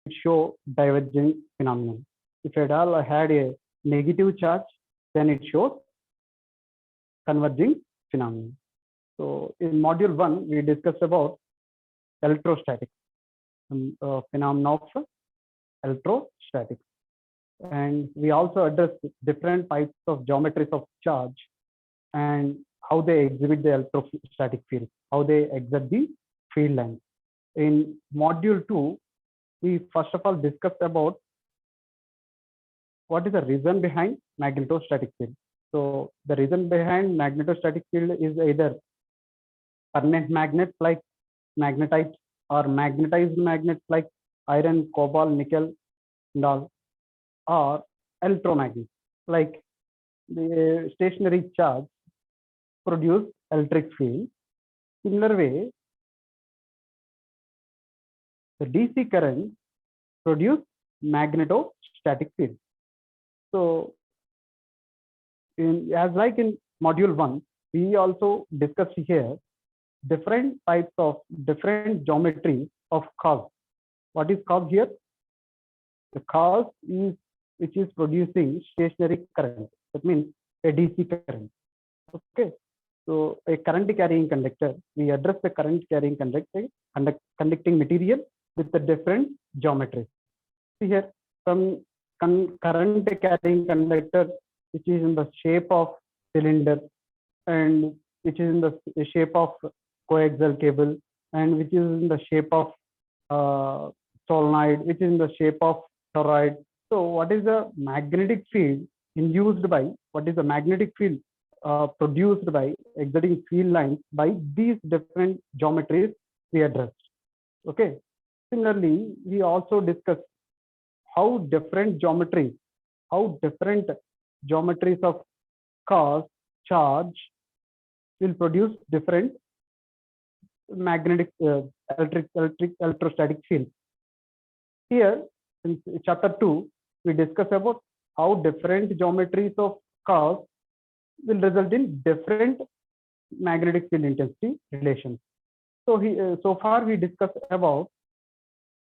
show diverging phenomenon. If at all I had a negative charge, then it shows converging phenomenon. So in module 1, we discussed about electrostatics, phenomena of electrostatics. And we also addressed different types of geometries of charge and how they exhibit the electrostatic field, how they exert the field lines. In module 2, we first of all discussed about what is the reason behind magnetostatic field. So the reason behind magnetostatic field is either permanent magnets like magnetite or magnetized magnets like iron, cobalt, nickel, and all, or electromagnets like the stationary charge produce electric field. Similar way, the DC current produce magnetostatic field. So as like in module 1, we also discussed here different types of different geometries of cause. What is cause here? The cause is which is producing stationary current. That means a DC current. Okay. So a current carrying conductor, we address the current carrying conducting material with the different geometries. See here, some current carrying conductor which is in the shape of cylinder and which is in the shape of coaxial cable and which is in the shape of solenoid, which is in the shape of toroid. So what is the magnetic field induced by, what is the magnetic field produced by exerting field lines by these different geometries we addressed. Okay. Similarly, we also discussed how different geometries of cause, charge will produce different magnetic electrostatic fields. Here in chapter 2, we discuss about how different geometries of cause will result in different magnetic field intensity relations. So so far we discussed about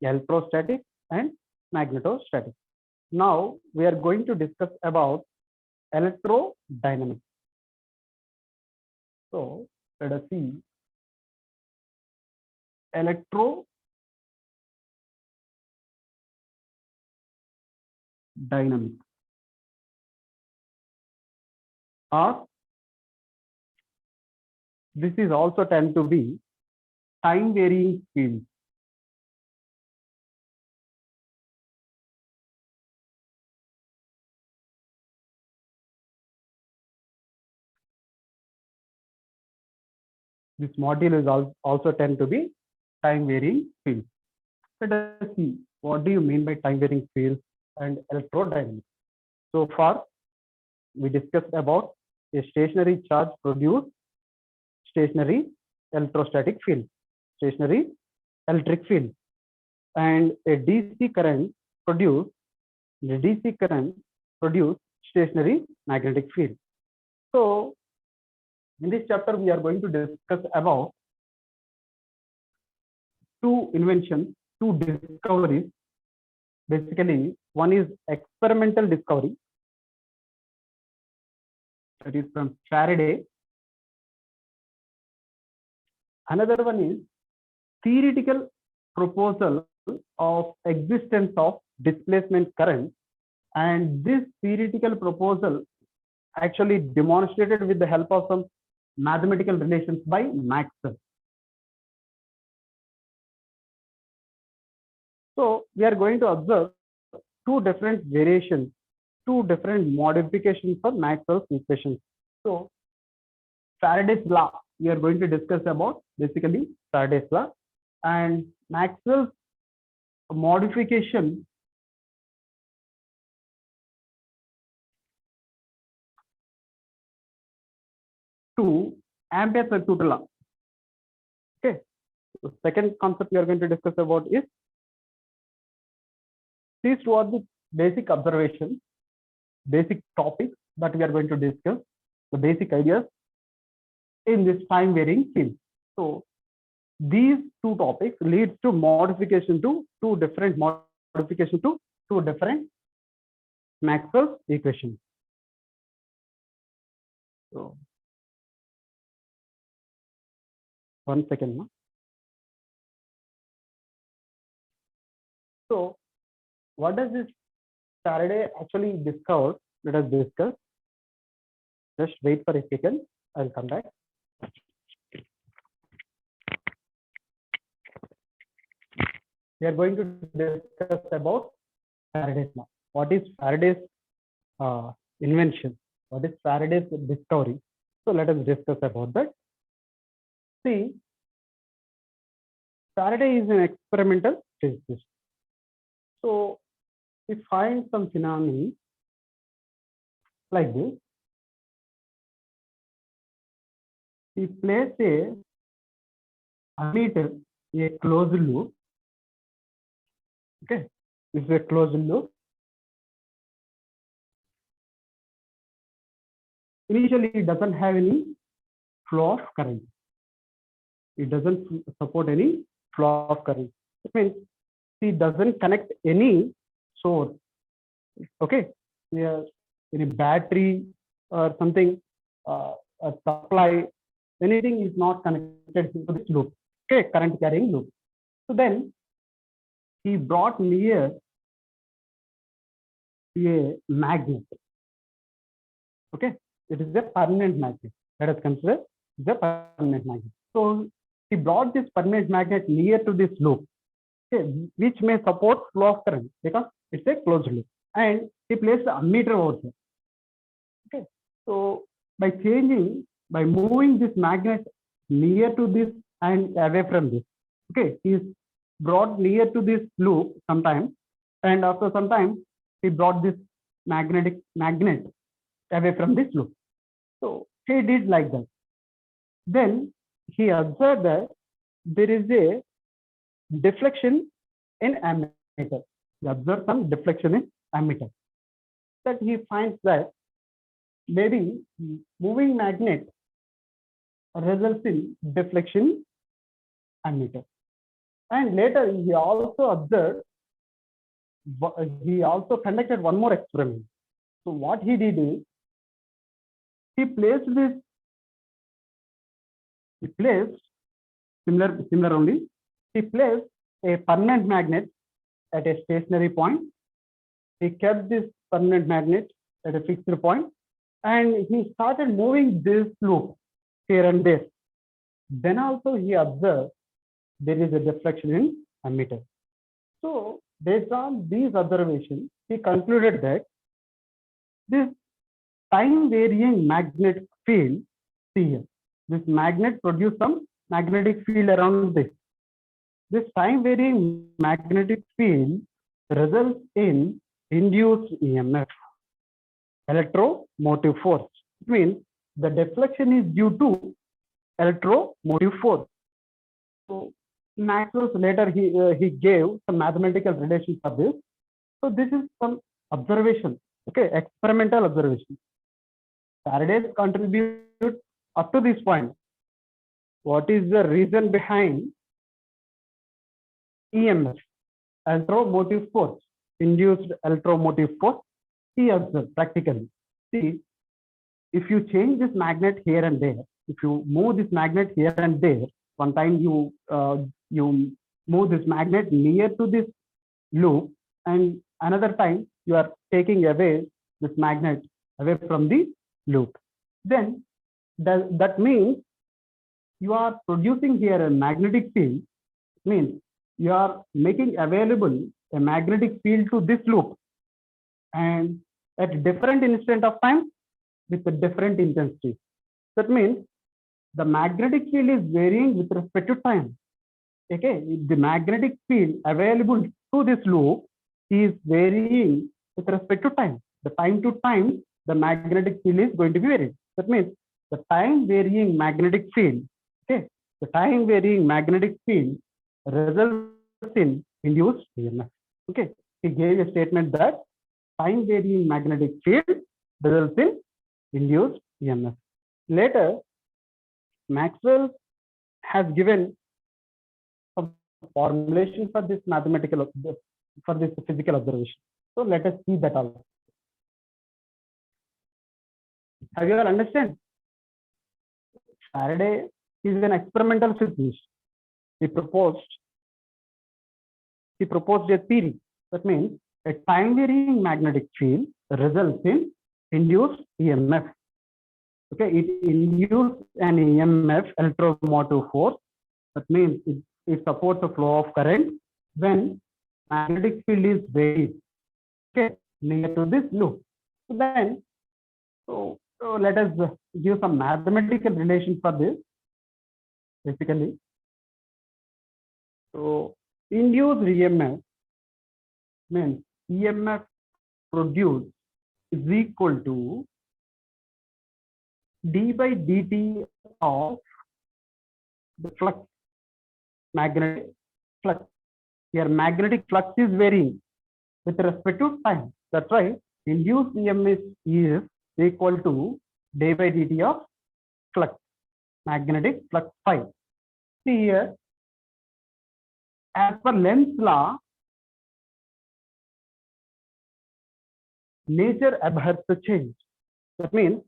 electrostatic and magnetostatic. Now we are going to discuss about electrodynamics. So let us see electrodynamics. Or this is also tend to be time varying fields. This module is also tend to be time varying fields. Let us see what do you mean by time varying fields and electrodynamics. So far, we discussed about a stationary charge produce stationary electrostatic field, stationary electric field, and a DC current produce stationary magnetic field. So in this chapter, we are going to discuss about two inventions, two discoveries. Basically, one is experimental discovery, that is from Faraday. Another one is theoretical proposal of existence of displacement current, and this theoretical proposal actually demonstrated with the help of some mathematical relations by Maxwell. So we are going to observe two different variations, two different modifications for Maxwell's equations. So Faraday's law, we are going to discuss about basically Faraday's law and Maxwell's modification to Ampere's circuit law. Okay. The second concept we are going to discuss about is these two are the basic observations, basic topics that we are going to discuss, the basic ideas in this time varying field. So these two topics leads to modification to two different modification to two different Maxwell's equations. So, one second. No? So, what does this Faraday actually discovered? Let us discuss. Just wait for a second. I'll come back. We are going to discuss about Faraday's law. What is Faraday's invention? What is Faraday's discovery? So let us discuss about that. See, Faraday is an experimental physicist. So we find some phenomena like this. We place a ammeter in a closed loop. Okay, this is a closed loop. Initially, it doesn't have any flow of current. It doesn't support any flow of current. It means it doesn't connect any source. Okay, yeah, any battery or something, a supply, anything is not connected to this loop. Okay, current carrying loop. So then he brought near a magnet. Okay, it is a permanent magnet. Let us consider the permanent magnet. So he brought this permanent magnet near to this loop, okay, which may support flow of current because it's a closed loop. And he placed the ammeter over here. Okay, so by moving this magnet near to this and away from this, okay, he is brought near to this loop sometime, and after some time he brought this magnet away from this loop. So he did like that. Then he observed that there is a deflection in ammeter. He observed some deflection in ammeter. That he finds that maybe moving magnet results in deflection ammeter. And later he also observed, he also conducted one more experiment. So what he did is, he placed similar only, he placed a permanent magnet at a stationary point. He kept this permanent magnet at a fixed point, and he started moving this loop here and there. Then also he observed there is a deflection in ammeter. So based on these observations, he concluded that this time varying magnetic field, see here, this magnet produces some magnetic field around this. This time varying magnetic field results in induced EMF, electromotive force. It means the deflection is due to electromotive force. So Maxwell later he gave some mathematical relation for this. So this is some observation, okay, experimental observation. Faraday's contribute up to this point. What is the reason behind EMF, electromotive force, induced electromotive force? He observed practically. See, if you change this magnet here and there, if you move this magnet here and there, one time you move this magnet near to this loop, and another time you are taking away this magnet away from the loop. Then that means you are producing here a magnetic field. Means you are making available a magnetic field to this loop, and at different instant of time with a different intensity. That means the magnetic field is varying with respect to time. Okay, the magnetic field available to this loop is varying with respect to time. The time to time, the magnetic field is going to be varied. That means the time varying magnetic field, okay, the time varying magnetic field results in induced EMF. Okay, he gave a statement that time varying magnetic field results in induced EMF. Later, Maxwell has given some formulation for this mathematical for this physical observation. So let us see that also. Have you all understand? Faraday is an experimental physicist. He proposed a theory. That means a time varying magnetic field results in induced EMF. Okay, it induces an EMF, electromotive force. That means it supports the flow of current when magnetic field is varied. Okay, near to this loop. So then, so let us give some mathematical relation for this. Basically, so induced EMF means EMF produced is equal to d by dt of the flux, magnetic flux. Here magnetic flux is varying with respect to time. That's why induced EMF is equal to d by dt of flux, magnetic flux phi. See here, as per Lenz's law, nature abhors the change. That means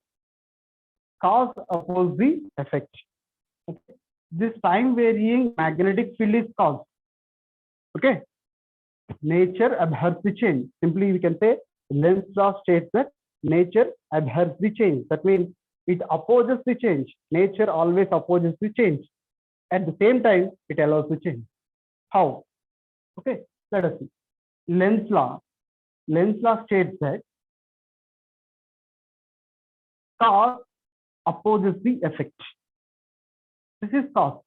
cause opposes the effect. Okay. This time varying magnetic field is cause. Okay. Nature abhors the change. Simply we can say Lenz's law states that nature abhors the change. That means it opposes the change. Nature always opposes the change. At the same time, it allows the change. How? Okay, let us see. Lenz's law states that cause opposes the effect. This is cause.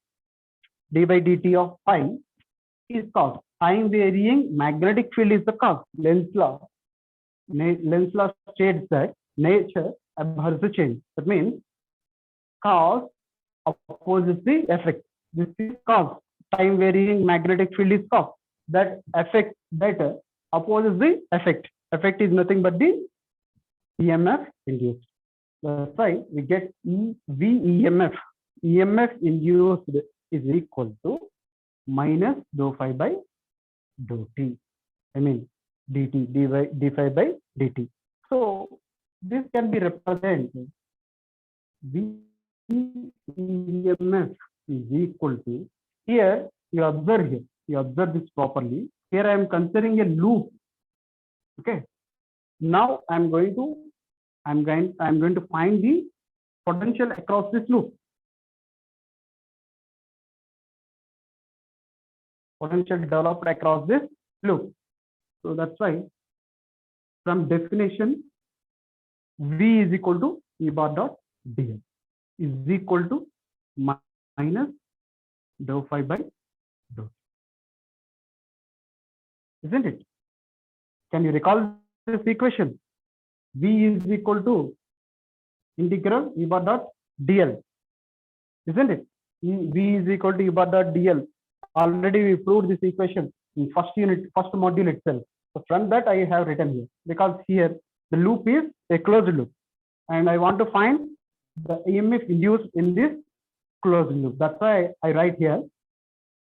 D by dt of phi is cause. Time varying magnetic field is the cause. Lenz's law states that nature abhors the change. That means cause opposes the effect. This is cause. Time varying magnetic field is cause. That effect that opposes the effect. Effect is nothing but the EMF induced. That's why we get VEMF. EMF induced is equal to minus dou phi by dou t. I mean dt, d phi by dt. So this can be represented. VEMF is equal to, here you observe this properly. Here I am considering a loop. Okay. Now I am going to find the potential across this loop. Potential developed across this loop. So that's why from definition, V is equal to E bar dot dl is equal to minus dou phi by dou. Isn't it? Can you recall this equation? V is equal to integral E bar dot dl. Isn't it? V is equal to E bar dot dl. Already we proved this equation in first module itself. So from that I have written here, because here the loop is a closed loop and I want to find the EMF induced in this closed loop. That's why I write here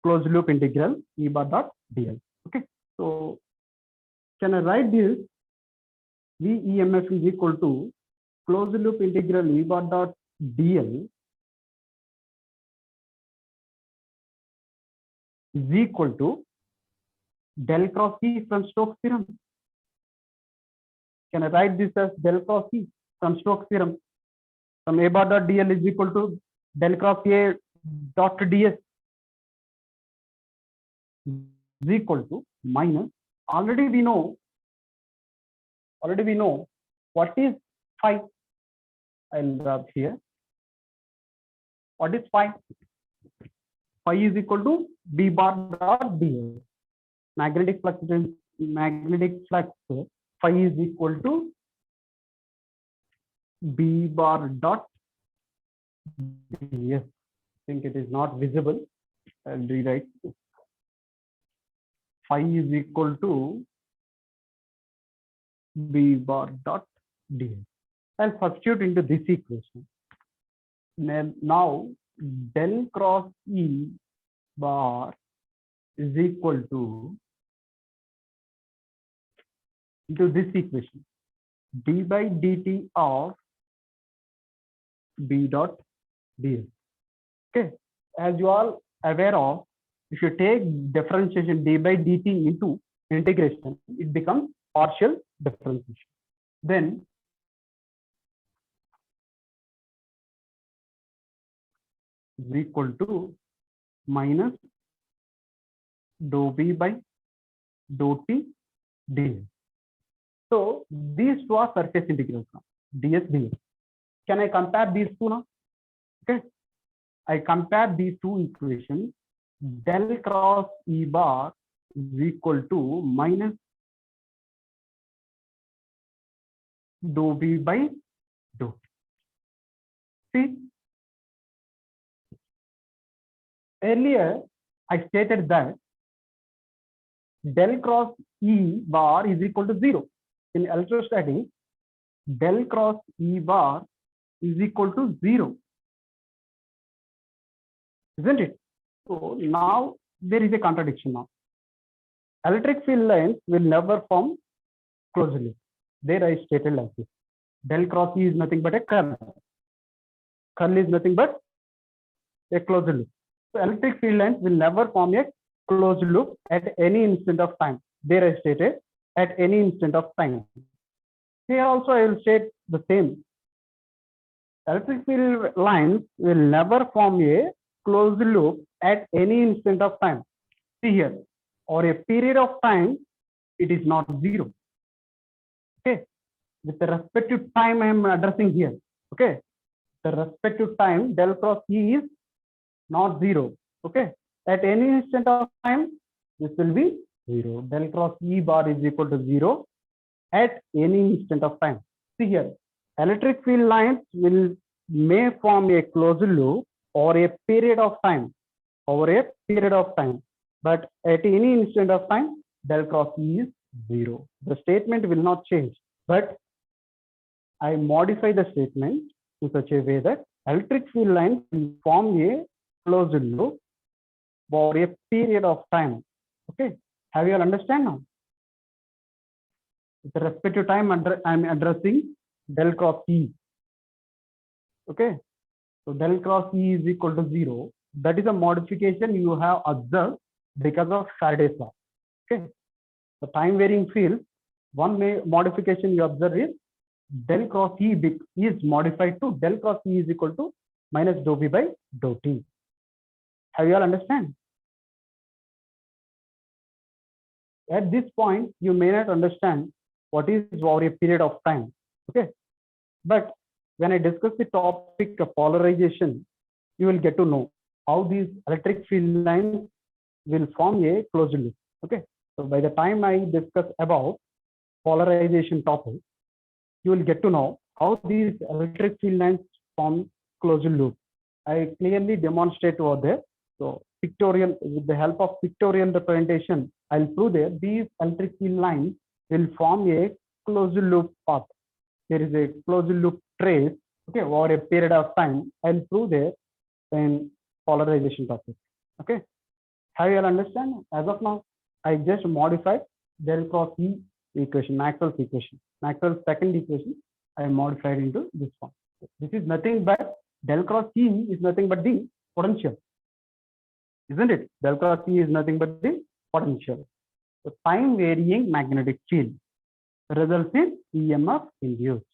closed loop integral E bar dot dl. Okay. So can I write this? VEMF is equal to closed loop integral E bar dot dl is equal to del cross E from Stokes theorem. Can I write this as del cross E from Stokes theorem? From A bar dot dl is equal to del cross A dot ds is equal to minus. Already we know what is phi. I'll rub here. What is phi? Phi is equal to B bar dot dl. Magnetic flux phi is equal to B bar dot ds. I think it is not visible. I'll rewrite. Phi is equal to B bar dot ds. I'll substitute into this equation. Now del cross E bar is equal to into this equation. D by dt of B dot ds. Okay. As you all aware of, if you take differentiation d by dt into integration, it becomes partial differentiation. Then is equal to minus dou b by dou t ds. So these two are surface integrals now, ds ds. Can I compare these two now? Okay. I compare these two equations. Del cross E bar is equal to minus dou B by dou. See, earlier I stated that del cross E bar is equal to 0. In electrostatics, del cross E bar is equal to 0. Isn't it? So now there is a contradiction now. Electric field lines will never form closed loop. There I stated like this. Del cross E is nothing but a curl. Curl is nothing but a closed loop. So electric field lines will never form a closed loop at any instant of time. There I stated at any instant of time. Here also I will state the same. Electric field lines will never form a closed loop at any instant of time. See here, or a period of time, it is not 0. Okay, with the respect to time I am addressing here. Okay, the respect to time del cross E is not 0. Okay, at any instant of time, this will be 0. Del cross E bar is equal to 0 at any instant of time. See here, electric field lines may form a closed loop or a period of time, but at any instant of time, del cross E is 0. The statement will not change, but I modify the statement in such a way that electric field lines will form a closed loop for a period of time. Okay, have you all understand now? With respect to time, I am addressing del cross E. Okay, so del cross E is equal to 0. That is a modification you have observed because of Faraday's law. Okay, the time varying field, one modification you observe is del cross E is modified to del cross E is equal to minus dou B by dou T. Have you all understand? At this point, you may not understand what is over a period of time. Okay, but when I discuss the topic of polarization, you will get to know how these electric field lines will form a closed loop. Okay, so by the time I discuss about polarization topic, you will get to know how these electric field lines form closed loop. I clearly demonstrate over there. So pictorial, with the help of pictorial representation, I'll prove that these electric field lines will form a closed loop path. There is a closed loop trace, okay, over a period of time. I'll prove there in polarization topic. Okay, have you all understand? As of now, I just modified del cross E equation, Maxwell's equation, Maxwell's second equation. I modified into this form. This is nothing but del cross E is nothing but the potential, isn't it? Del cross E is nothing but the potential. The time varying magnetic field results in EMF induced.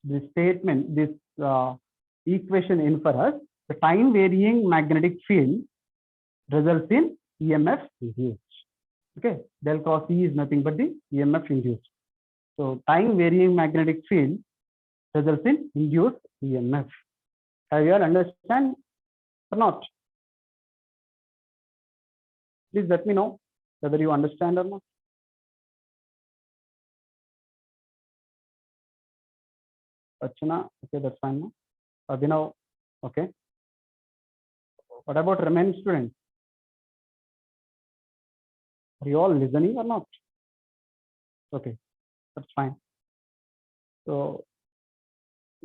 This statement, this equation infers the time varying magnetic field results in EMF induced. Okay, del cross E is nothing but the EMF induced. So time varying magnetic field results in induced EMF. Have you all understand or not? Please let me know whether you understand or not. Achana, okay, that's fine now. Abhinav, okay. What about remaining students? Are you all listening or not? Okay, that's fine. So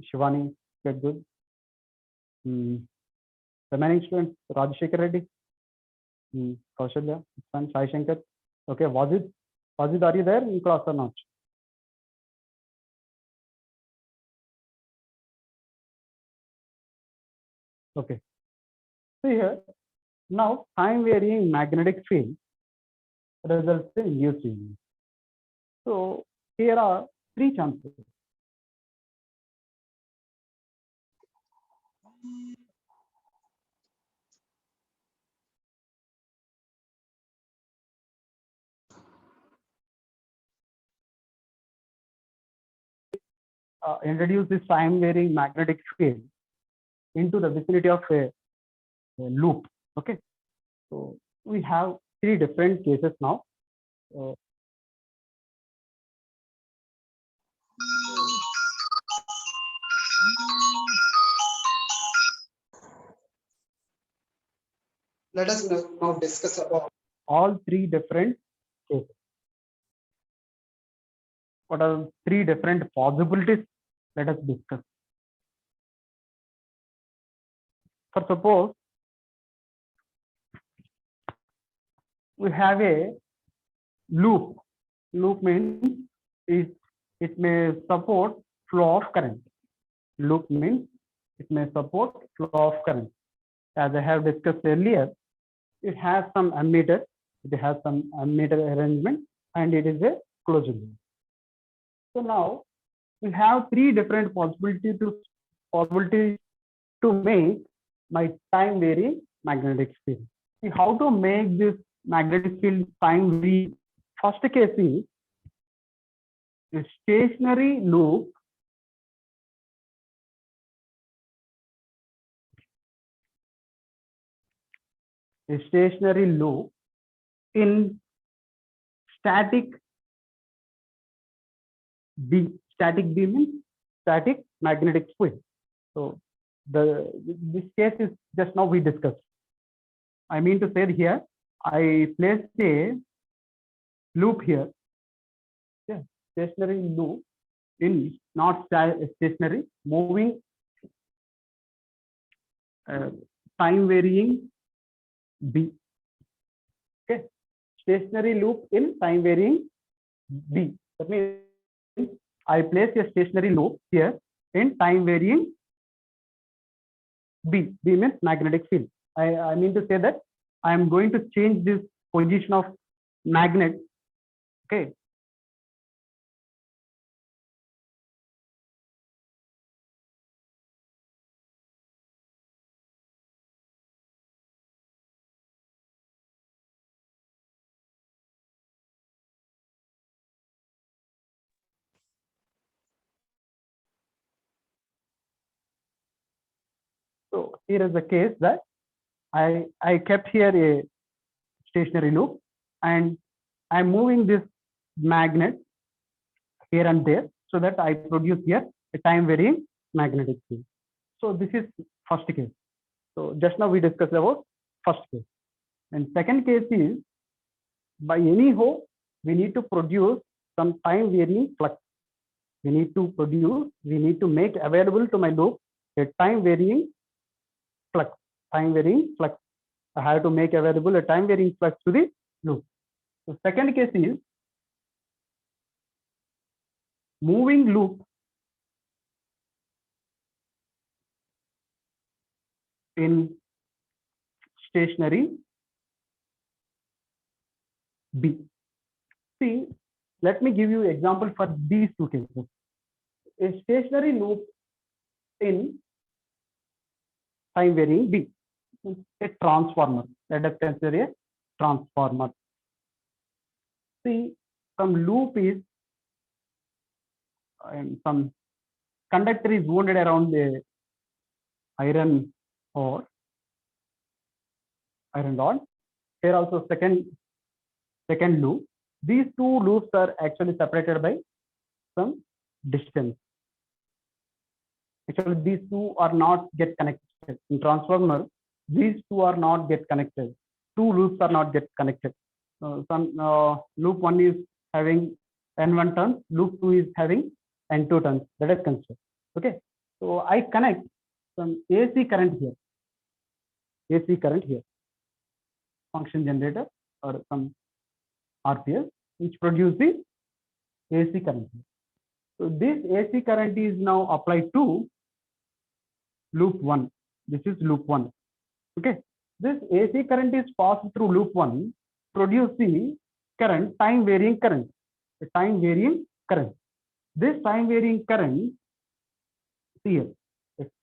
Shivani, get good. Remaining students, Rajshekar Reddy, Kaushalya, fine. Sai Shankar. Okay, Wajid, are you there in class or not? Okay. So here, now time varying magnetic field results in induced EMF. So here are three chances. Introduce this time varying magnetic field into the vicinity of a loop. Okay. So we have three different cases now. Let us now discuss about all three different cases. What are three different possibilities? Let us discuss. For suppose we have a loop. Loop means it may support flow of current. Loop means it may support flow of current. As I have discussed earlier, it has some ammeter, arrangement, and it is a closed loop. So now we have three different possibilities to make my time varying magnetic field. See how to make this magnetic field time varying. First case is a stationary loop in static B. Static B means static magnetic field. So this case is just now we discussed. I mean to say here, I placed a loop here. Yeah, stationary loop in not stationary, moving time varying B. Okay, stationary loop in time varying B. That means I place a stationary loop here in time varying B. B means magnetic field. I mean to say that I am going to change this position of magnet. Okay. So here is the case that I kept here a stationary loop and I'm moving this magnet here and there so that I produce here a time varying magnetic field. So this is first case. So just now we discussed about first case. And second case is by anyhow we need to produce some time varying flux. We need to make available to my loop a time varying flux. I have to make available a time varying flux to the loop. So second case is moving loop in stationary B. See, let me give you an example for these two cases. A stationary loop in time varying B. A transformer. Let us consider a transformer. See, some loop is some conductor is wounded around the iron rod. Here also second loop. These two loops are actually separated by some distance. Actually, these two are not get connected. In transformer, these two are not get connected. Two loops are not get connected. Loop one is having N1 turns, loop two is having N2 turns. That is considered. Okay. So I connect some AC current here. Function generator or some RPS which produce the AC current. So this AC current is now applied to loop 1. This is loop 1. Okay. This AC current is passed through loop 1, producing current, time varying current. A time varying current. This time varying current, see here,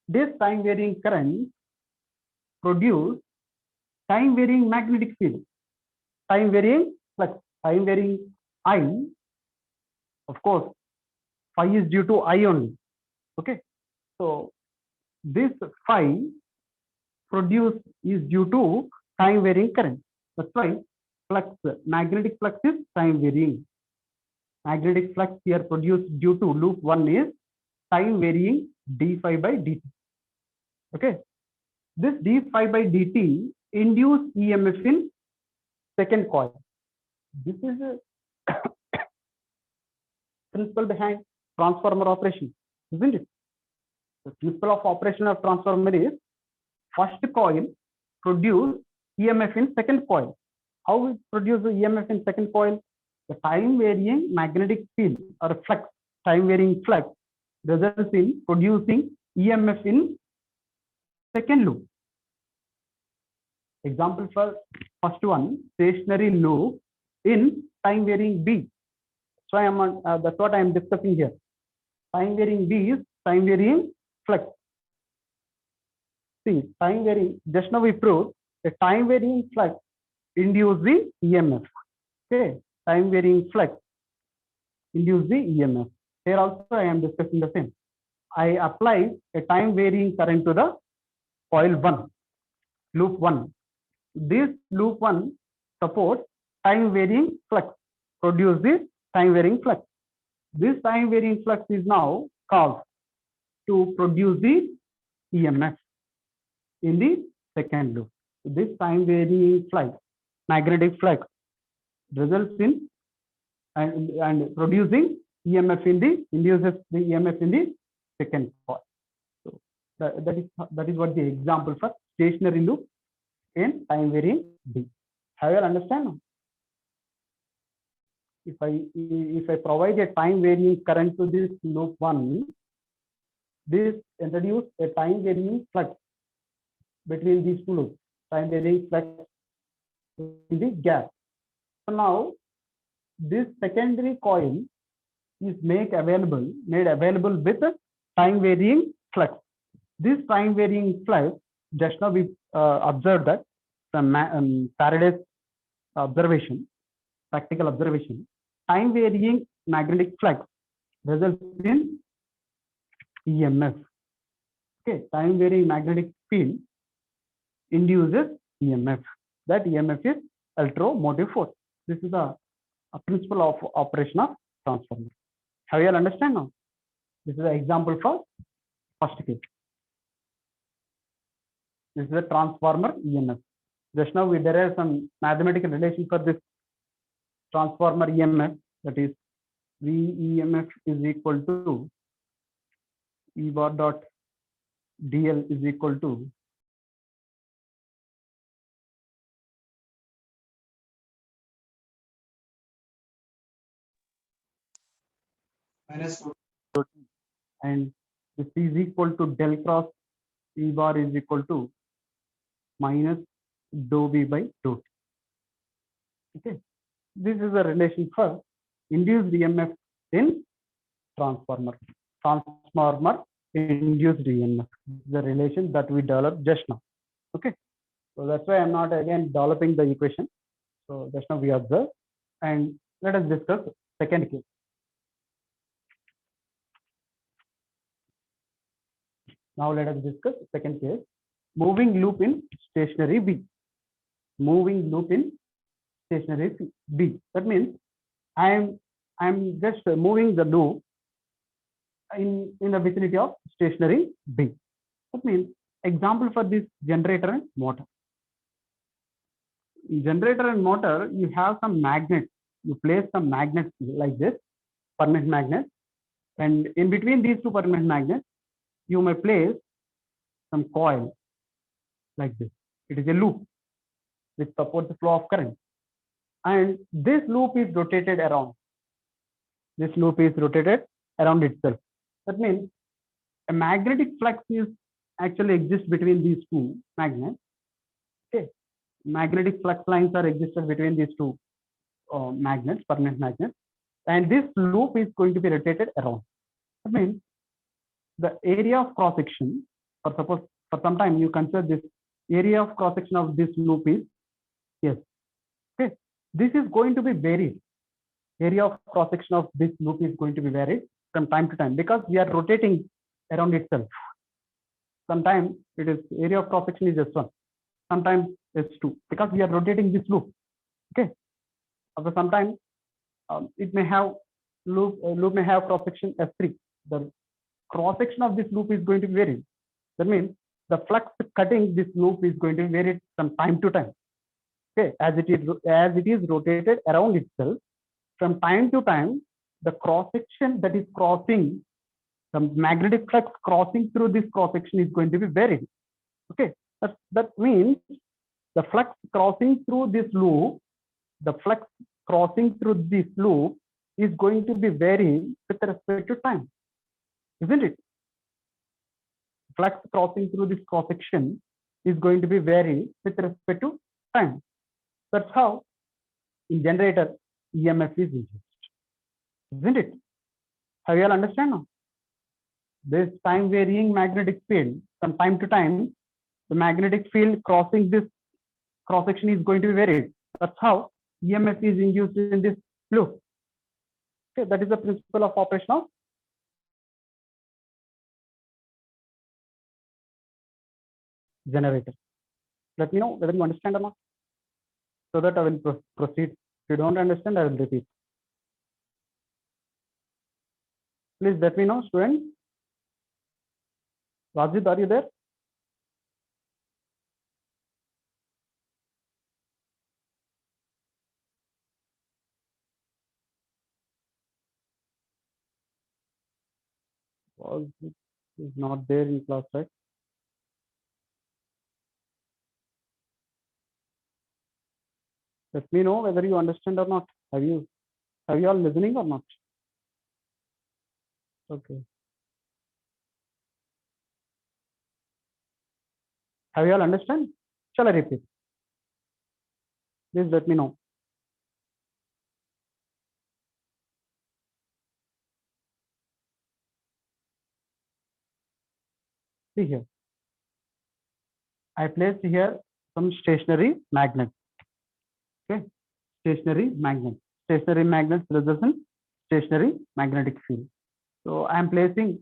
this time varying current produce time varying magnetic field, time varying flux, time varying I. Of course, phi is due to I only. Okay. So this phi produced is due to time varying current. That's why flux, magnetic flux is time varying. Magnetic flux here produced due to loop 1 is time varying d phi by dt. Okay. This d phi by dt induce EMF in second coil. This is a principle behind transformer operation, isn't it? The principle of operation of transformer is first coil produce EMF in second coil. How it produce the EMF in second coil? The time varying magnetic field or flux, time varying flux results in producing EMF in second loop. Example for first one, stationary loop in time varying B. So that's what I am discussing here. Time varying B is time varying flux. See, time varying, just now we proved a time varying flux induce the EMF. Okay, time varying flux induce the EMF. Here also I am discussing the same. I apply a time varying current to the coil 1, loop 1. This loop 1 supports time varying flux, produce this time varying flux. This time varying flux is now caused to produce the EMF in the second loop. So this time varying flux, magnetic flux, results in and producing EMF in the induces the EMF in the second coil. So that is what the example for stationary loop in time varying B. Have you understand? If I provide a time varying current to this loop 1, this introduce a time varying flux between these two loops, time varying flux in the gap. So now this secondary coil is made available with a time varying flux. This time varying flux, just now we observed that from Faraday's observation, practical observation, time varying magnetic flux results in EMF. Okay, time varying magnetic field induces EMF. That EMF is electromotive force. This is a principle of operation of transformer. Have you all understand now? This is an example for first case. This is a transformer EMF. Just now we derived some mathematical relation for this transformer EMF, that is VEMF is equal to E bar dot DL is equal to minus and this is equal to del cross E bar is equal to minus dou B by dou T. Okay, this is a relation for induced EMF in transformer. Transformer induced EMF. This is the relation that we developed just now. Okay, so that's why I'm not again developing the equation. So just now we observe, and let us discuss second case. Now let us discuss second case. Moving loop in stationary B. Moving loop in stationary B. That means I'm just moving the loop in the vicinity of stationary B. That means example for this generator and motor. In generator and motor, you have some magnets. You place some magnets like this, permanent magnets, and in between these two permanent magnets, you may place some coil like this. It is a loop which supports the flow of current, and this loop is rotated around. This loop is rotated around itself. That means a magnetic flux is actually exists between these two magnets. Okay, magnetic flux lines are existed between these two magnets, permanent magnets, and this loop is going to be rotated around. That means the area of cross section, or suppose for some time you consider this area of cross section of this loop is yes. Okay, this is going to be varied. Area of cross section of this loop is going to be varied from time to time because we are rotating around itself. Sometimes it is area of cross section is S1, sometimes S2 because we are rotating this loop. Okay, after some time it may have loop may have cross section S3. The cross section of this loop is going to be varied. That means the flux cutting this loop is going to be varied from time to time. Okay, as it is rotated around itself from time to time, the cross section that is crossing the magnetic flux crossing through this cross section is going to be varied. Okay, that means the flux crossing through this loop, the flux crossing through this loop is going to be varied with respect to time, isn't it? Flux crossing through this cross section is going to be varied with respect to time. That's how in generator EMF is induced, isn't it? Have you all understand now? This time varying magnetic field, from time to time, the magnetic field crossing this cross section is going to be varied. That's how EMF is induced in this loop. Okay, that is the principle of operation of generator. Let me know whether you understand or not, so that I will proceed. If you don't understand, I will repeat. Please let me know, students. Rajit, are you there? Rajit is not there in class, right? Let me know whether you understand or not. Have you all listening or not? Okay. Have you all understand? Shall I repeat? Please let me know. See here. I placed here some stationary magnet. Okay. Stationary magnet. Stationary magnets represent stationary magnetic field. So I am placing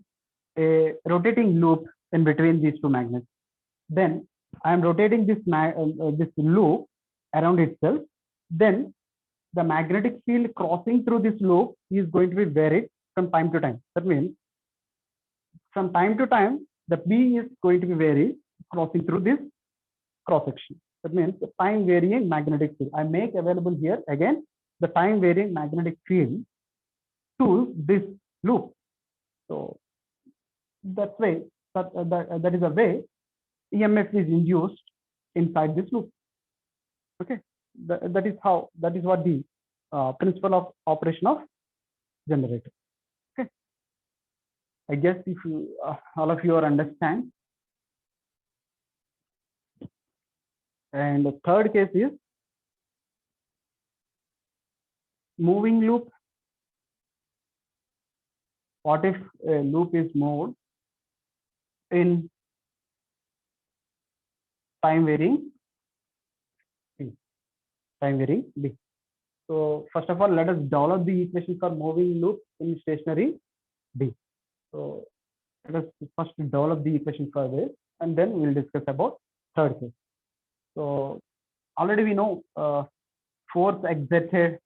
a rotating loop in between these two magnets. Then I am rotating this loop around itself. Then the magnetic field crossing through this loop is going to be varied from time to time. That means from time to time, the B is going to be varied crossing through this cross section. That means the time varying magnetic field. I make available here again the time varying magnetic field to this loop. So that's way that is a way EMF is induced inside this loop. Okay, that is what the principle of operation of generator. Okay, I guess if you all of you are understand. And the third case is moving loop. What if a loop is moved in time varying B? So first of all, let us develop the equation for moving loop in stationary B. So let us first develop the equation for this, and then we'll discuss about third case. So already we know force exerted